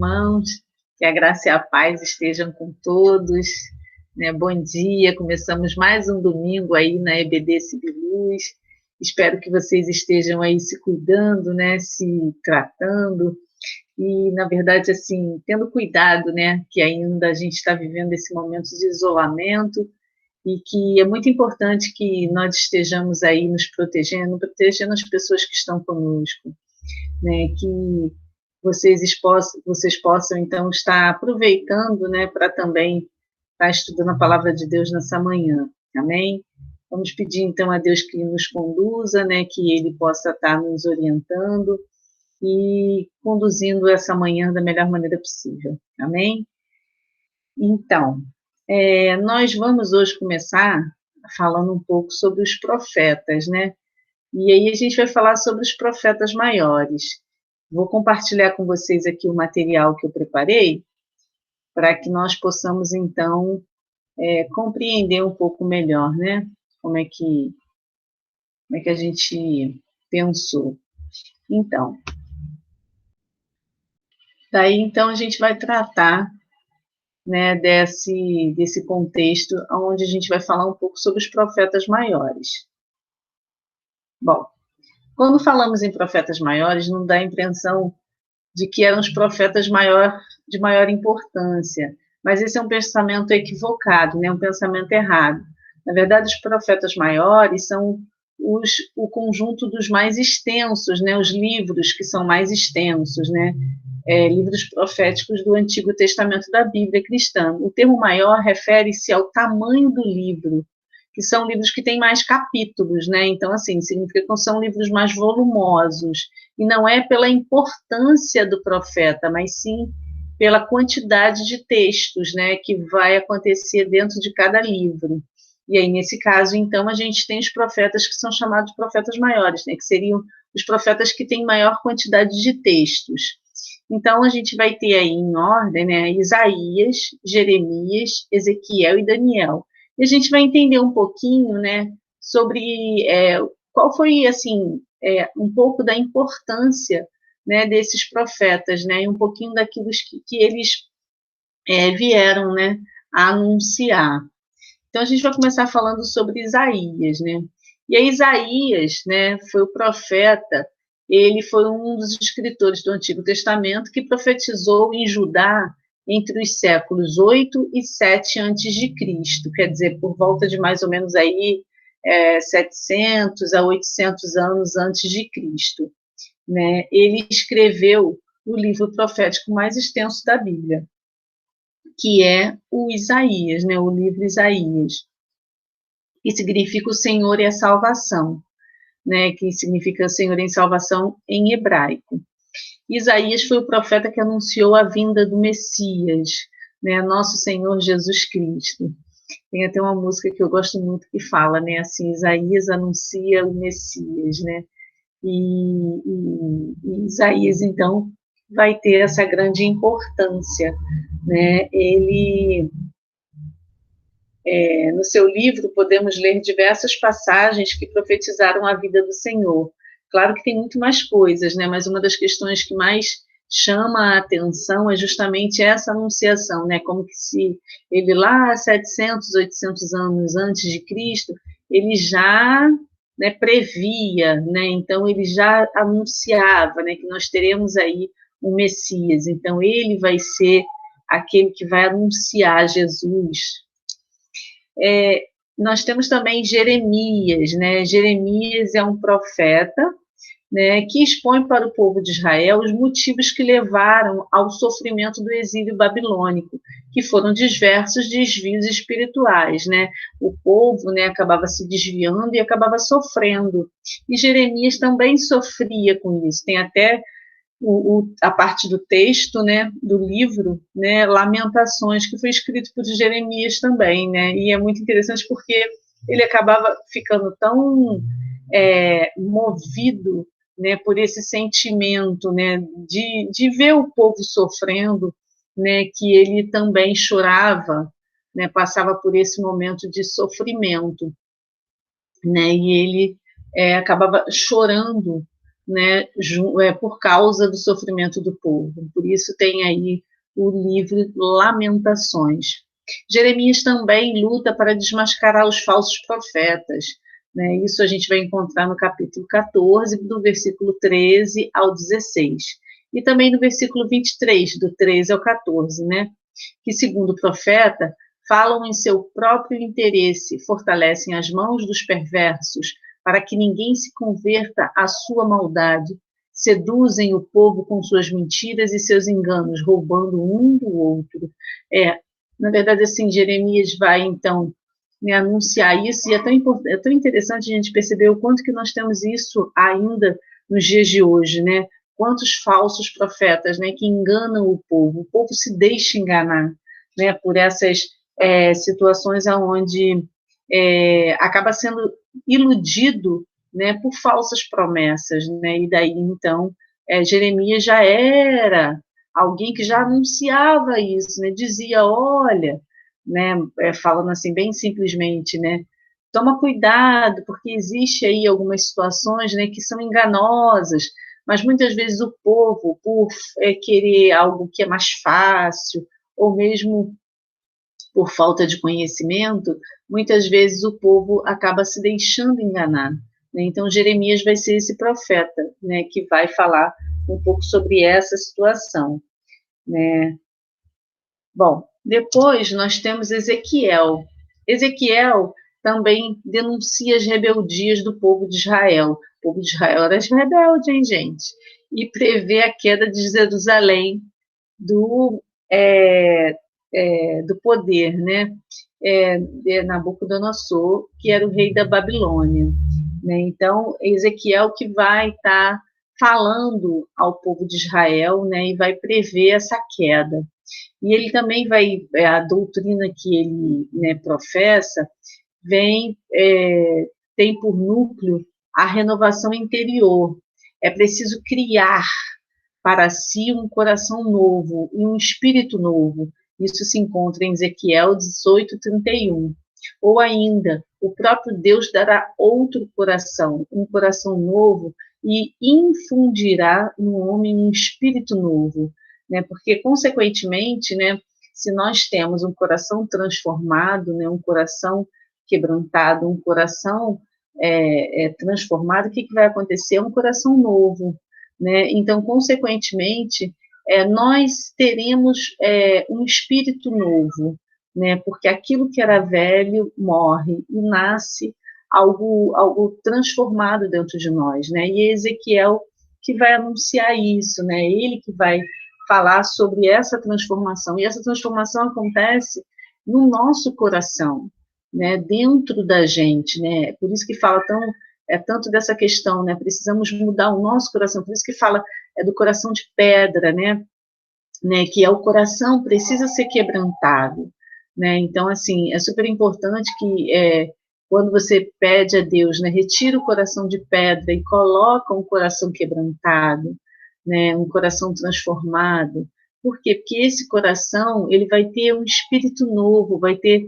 Irmãos, que a graça e a paz estejam com todos, né? Bom dia, começamos mais um domingo aí na EBD Cibiluz. Espero que vocês estejam aí se cuidando, né? Se tratando e, na verdade, assim, tendo cuidado, né? Que ainda a gente está vivendo esse momento de isolamento e que é muito importante que nós estejamos aí nos protegendo as pessoas que estão conosco, né? Que vocês possam, então, estar aproveitando, né, para também estar estudando a palavra de Deus nessa manhã, amém? Vamos pedir, então, a Deus que nos conduza, né, que Ele possa estar nos orientando e conduzindo essa manhã da melhor maneira possível, amém? Então, nós vamos hoje começar falando um pouco sobre os profetas, né? E aí a gente vai falar sobre os profetas maiores. Vou compartilhar com vocês aqui o material que eu preparei, para que nós possamos, então, compreender um pouco melhor, né? Como é que a gente pensou. Então, daí, então, a gente vai tratar, né, desse contexto, onde a gente vai falar um pouco sobre os profetas maiores. Bom, quando falamos em profetas maiores, não dá a impressão de que eram os profetas de maior importância, mas esse é um pensamento equivocado, né? Um pensamento errado. Na verdade, os profetas maiores são o conjunto dos mais extensos, né? Os livros que são mais extensos, né? Livros proféticos do Antigo Testamento da Bíblia cristã. O termo maior refere-se ao tamanho do livro, que são livros que têm mais capítulos, né? Então, assim, significa que são livros mais volumosos, e não é pela importância do profeta, mas sim pela quantidade de textos, né, que vai acontecer dentro de cada livro. E aí, nesse caso, então, a gente tem os profetas que são chamados de profetas maiores, né, que seriam os profetas que têm maior quantidade de textos. Então, a gente vai ter aí em ordem, né, Isaías, Jeremias, Ezequiel e Daniel. E a gente vai entender um pouquinho, né, sobre qual foi, assim, um pouco da importância, né, desses profetas, né, e um pouquinho daquilo que eles vieram, né, a anunciar. Então, a gente vai começar falando sobre Isaías, né? E aí, Isaías, né, foi o profeta, ele foi um dos escritores do Antigo Testamento que profetizou em Judá entre os séculos 8 e 7 antes de Cristo, quer dizer, por volta de mais ou menos aí 700 a 800 anos antes de Cristo, né? Ele escreveu o livro profético mais extenso da Bíblia, que é o Isaías, né, o livro Isaías, que significa o Senhor é a salvação, né, que significa Senhor em salvação em hebraico. Isaías foi o profeta que anunciou a vinda do Messias, né, nosso Senhor Jesus Cristo. Tem até uma música que eu gosto muito que fala, né, assim, Isaías anuncia o Messias, né, e Isaías, então, vai ter essa grande importância, né, ele... no seu livro, podemos ler diversas passagens que profetizaram a vida do Senhor. Claro que tem muito mais coisas, né? Mas uma das questões que mais chama a atenção é justamente essa anunciação, né? Como que se ele lá 700, 800 anos antes de Cristo, ele já, né, previa, né? Então ele já anunciava, né, que nós teremos aí o Messias. Então ele vai ser aquele que vai anunciar Jesus. Nós temos também Jeremias, né? Jeremias é um profeta, né, que expõe para o povo de Israel os motivos que levaram ao sofrimento do exílio babilônico, que foram diversos desvios espirituais, né? O povo, né, acabava se desviando e acabava sofrendo. E Jeremias também sofria com isso. Tem até a parte do texto, né, do livro, né, Lamentações, que foi escrito por Jeremias também, né, e é muito interessante porque ele acabava ficando tão movido, né, por esse sentimento, né, de ver o povo sofrendo, né, que ele também chorava, né, passava por esse momento de sofrimento, né, e ele acabava chorando, né, por causa do sofrimento do povo. Por isso tem aí o livro Lamentações. Jeremias também luta para desmascarar os falsos profetas, né? Isso a gente vai encontrar no capítulo 14, do versículo 13 ao 16. E também no versículo 23, do 13 ao 14, né? Que, segundo o profeta, falam em seu próprio interesse, fortalecem as mãos dos perversos, para que ninguém se converta à sua maldade, seduzem o povo com suas mentiras e seus enganos, roubando um do outro. Na verdade, assim, Jeremias vai, então, né, anunciar isso, e é tão interessante a gente perceber o quanto que nós temos isso ainda nos dias de hoje, né? Quantos falsos profetas, né, que enganam o povo se deixa enganar, né, por essas situações onde acaba sendo iludido, né, por falsas promessas, né, e daí, então, Jeremias já era alguém que já anunciava isso, né, dizia, olha, né, falando assim bem simplesmente, né, toma cuidado, porque existe aí algumas situações, né, que são enganosas, mas muitas vezes o povo, por querer algo que é mais fácil, ou mesmo por falta de conhecimento, muitas vezes o povo acaba se deixando enganar, né? Então, Jeremias vai ser esse profeta, né, que vai falar um pouco sobre essa situação, né? Bom, depois nós temos Ezequiel. Ezequiel também denuncia as rebeldias do povo de Israel. O povo de Israel era rebelde, hein, gente? E prevê a queda de Jerusalém do, é, do poder, né? De Nabucodonosor, que era o rei da Babilônia, né? Então, Ezequiel que vai estar falando ao povo de Israel, né? E vai prever essa queda. E ele também vai, a doutrina que ele, né, professa, tem por núcleo a renovação interior. É preciso criar para si um coração novo e um espírito novo. Isso se encontra em Ezequiel 18:31. Ou ainda, o próprio Deus dará outro coração, um coração novo, e infundirá no homem um espírito novo, né? Porque, consequentemente, né, se nós temos um coração transformado, né, um coração quebrantado, um coração transformado, o que vai acontecer? É um coração novo, né? Então, consequentemente, nós teremos um espírito novo, né? Porque aquilo que era velho morre e nasce algo transformado dentro de nós, né? E é Ezequiel que vai anunciar isso, né? Ele que vai falar sobre essa transformação. E essa transformação acontece no nosso coração, né? Dentro da gente, né? Por isso que fala tanto dessa questão, né? Precisamos mudar o nosso coração, por isso que fala do coração de pedra, né? Que é o coração precisa ser quebrantado, né? Então, assim, é super importante que quando você pede a Deus, né, retira o coração de pedra e coloca um coração quebrantado, né, um coração transformado. Por quê? Porque esse coração, ele vai ter um espírito novo, vai ter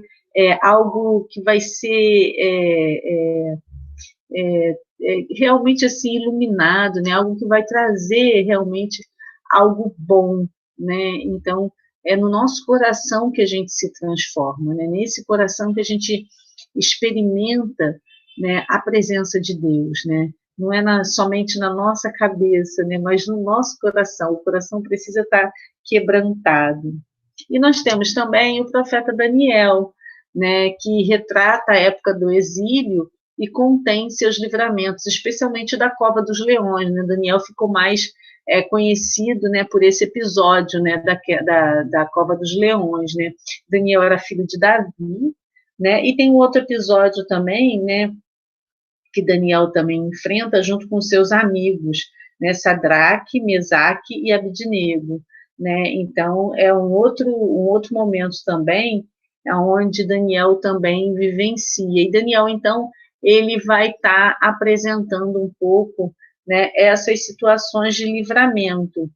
algo que vai ser realmente assim iluminado, né? Algo que vai trazer realmente algo bom, né? Então é no nosso coração que a gente se transforma, né? Nesse coração que a gente experimenta, né, a presença de Deus, né? Não é somente na nossa cabeça, né? Mas no nosso coração. O coração precisa estar quebrantado. E nós temos também o profeta Daniel, né? Que retrata a época do exílio e contém seus livramentos, especialmente da Cova dos Leões, né? Daniel ficou mais conhecido, né, por esse episódio, né, da Cova dos Leões, né? Daniel era filho de Davi, né? E tem um outro episódio também, né, que Daniel também enfrenta junto com seus amigos, né, Sadraque, Mesaque e Abidnego, né? Então é um outro momento também, onde Daniel também vivencia. E Daniel, então, ele vai estar apresentando um pouco, né, essas situações de livramento,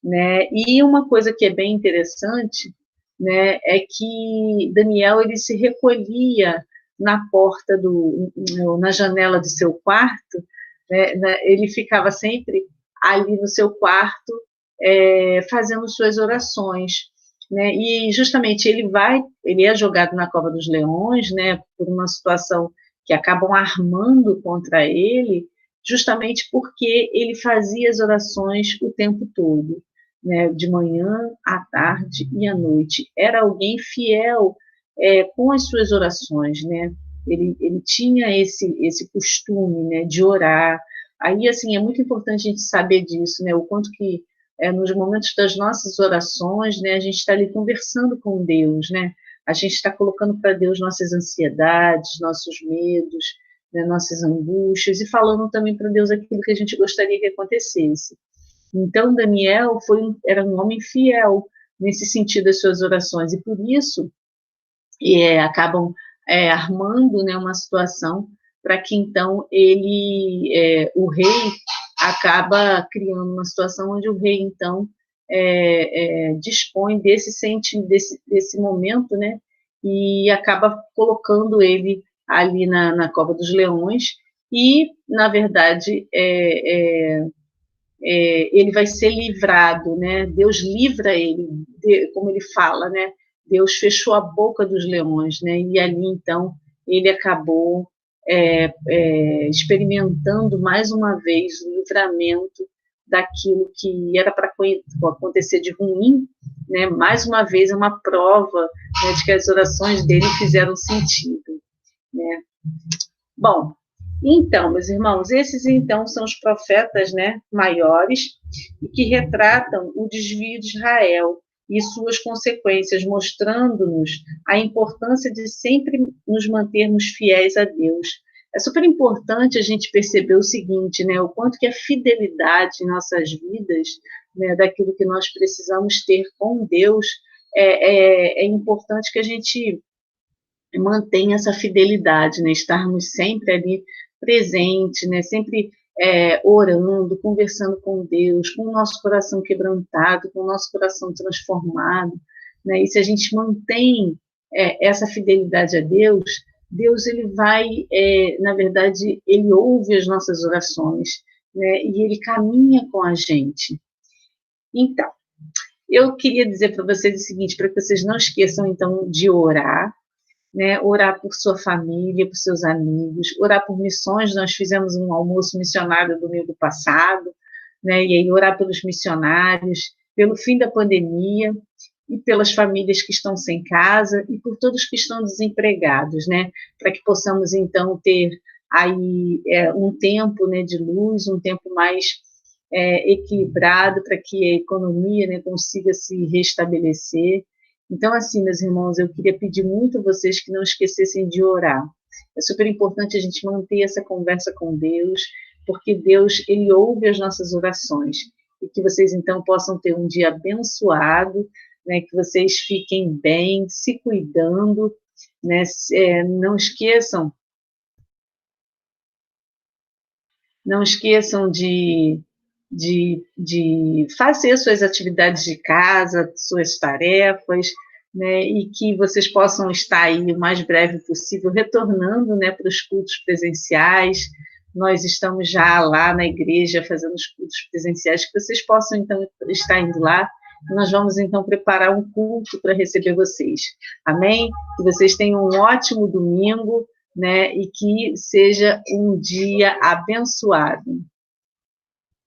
né? E uma coisa que é bem interessante, né, é que Daniel ele se recolhia na janela do seu quarto, né, ele ficava sempre ali no seu quarto, fazendo suas orações, né, e justamente ele é jogado na cova dos leões, né, por uma situação que acabam armando contra ele, justamente porque ele fazia as orações o tempo todo, né, de manhã, à tarde e à noite. Era alguém fiel com as suas orações, né? Ele tinha esse costume, né, de orar. Aí, assim, é muito importante a gente saber disso, né? O quanto que nos momentos das nossas orações, né, a gente está ali conversando com Deus, né? A gente está colocando para Deus nossas ansiedades, nossos medos, né, nossas angústias e falando também para Deus aquilo que a gente gostaria que acontecesse. Então, Daniel era um homem fiel nesse sentido das suas orações e por isso acabam armando, né, uma situação para que então o rei acaba criando uma situação onde o rei então dispõe desse momento, né, e acaba colocando ele ali na cova dos leões e, na verdade, ele vai ser livrado, né? Deus livra ele, como ele fala, né? Deus fechou a boca dos leões, né? E ali então ele acabou experimentando mais uma vez o livramento daquilo que era para acontecer de ruim, né? Mais uma vez é uma prova, né, de que as orações dele fizeram sentido, né? Bom, então, meus irmãos, esses então são os profetas, né, maiores, que retratam o desvio de Israel e suas consequências, mostrando-nos a importância de sempre nos mantermos fiéis a Deus. É super importante a gente perceber o seguinte, né, o quanto que a fidelidade em nossas vidas, né, daquilo que nós precisamos ter com Deus, é importante que a gente mantenha essa fidelidade, né? Estarmos sempre ali presentes, né? Sempre orando, conversando com Deus, com o nosso coração quebrantado, com o nosso coração transformado, né? E se a gente mantém essa fidelidade a Deus, Deus ele vai, na verdade, ele ouve as nossas orações, né? E ele caminha com a gente. Então, eu queria dizer para vocês o seguinte, para que vocês não esqueçam, então, de orar, né, orar por sua família, por seus amigos, orar por missões. Nós fizemos um almoço missionário domingo passado, né, e aí orar pelos missionários, pelo fim da pandemia e pelas famílias que estão sem casa e por todos que estão desempregados, né, para que possamos então ter aí um tempo, né, de luz, um tempo mais equilibrado para que a economia, né, consiga se restabelecer. Então, assim, meus irmãos, eu queria pedir muito a vocês que não esquecessem de orar. É super importante a gente manter essa conversa com Deus, porque Deus, ele ouve as nossas orações. E que vocês, então, possam ter um dia abençoado, né, que vocês fiquem bem, se cuidando, né, não esqueçam de fazer suas atividades de casa, suas tarefas, né, e que vocês possam estar aí o mais breve possível retornando, né, para os cultos presenciais. Nós estamos já lá na igreja fazendo os cultos presenciais, que vocês possam então estar indo lá. Nós vamos então preparar um culto para receber vocês. Amém? Que vocês tenham um ótimo domingo, né, e que seja um dia abençoado.